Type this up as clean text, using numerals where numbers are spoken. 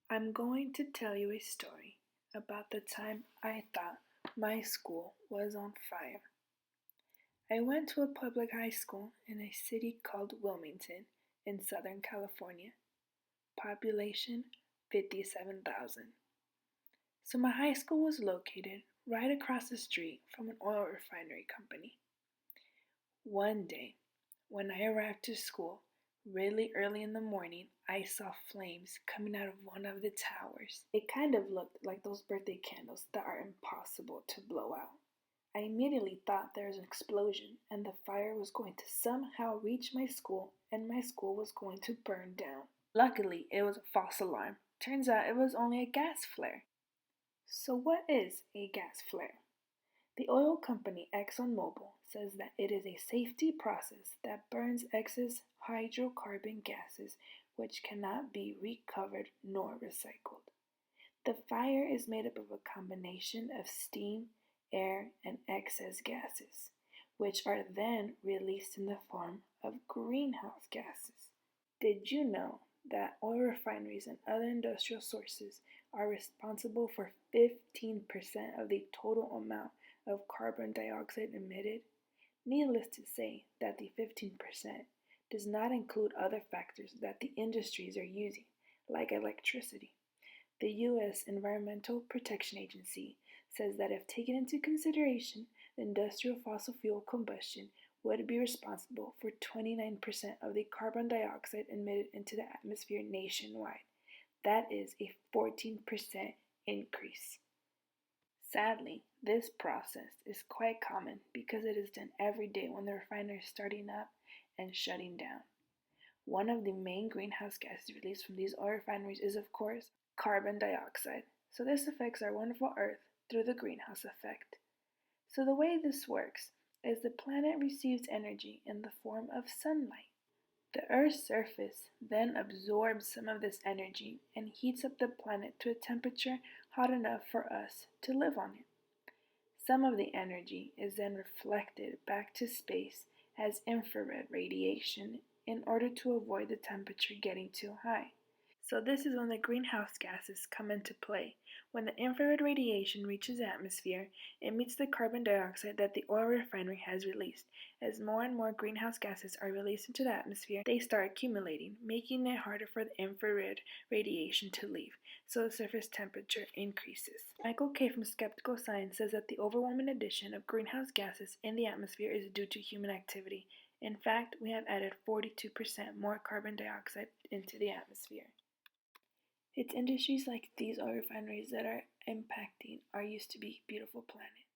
I'm going to tell you a story about the time I thought my school was on fire. I went to a public high school in a city called Wilmington in Southern California. Population 57,000. So my high school was located right across the street from an oil refinery company. One day, when I arrived to school, really early in the morning, I saw flames coming out of one of the towers. It kind of looked like those birthday candles that are impossible to blow out. I immediately thought there was an explosion and the fire was going to somehow reach my school and my school was going to burn down. Luckily, it was a false alarm. Turns out it was only a gas flare. So, what is a gas flare? The oil company ExxonMobil says that it is a safety process that burns excess hydrocarbon gases which cannot be recovered nor recycled. The fire is made up of a combination of steam, air, and excess gases, which are then released in the form of greenhouse gases. Did you know that oil refineries and other industrial sources are responsible for 15% of the total amount of carbon dioxide emitted? Needless to say that the 15% does not include other factors that the industries are using, like electricity. The U.S. Environmental Protection Agency says that if taken into consideration, the industrial fossil fuel combustion would be responsible for 29% of the carbon dioxide emitted into the atmosphere nationwide. That is a 14% increase. Sadly, this process is quite common because it is done every day when the refinery is starting up and shutting down. One of the main greenhouse gases released from these oil refineries is, of course, carbon dioxide. So this affects our wonderful Earth through the greenhouse effect. So the way this works is the planet receives energy in the form of sunlight. The Earth's surface then absorbs some of this energy and heats up the planet to a temperature hot enough for us to live on it. Some of the energy is then reflected back to space as infrared radiation in order to avoid the temperature getting too high. So this is when the greenhouse gases come into play. When the infrared radiation reaches the atmosphere, it meets the carbon dioxide that the oil refinery has released. As more and more greenhouse gases are released into the atmosphere, they start accumulating, making it harder for the infrared radiation to leave, so the surface temperature increases. Michael K. from Skeptical Science says that the overwhelming addition of greenhouse gases in the atmosphere is due to human activity. In fact, we have added 42% more carbon dioxide into the atmosphere. It's industries like these oil refineries that are impacting our used to be beautiful planet.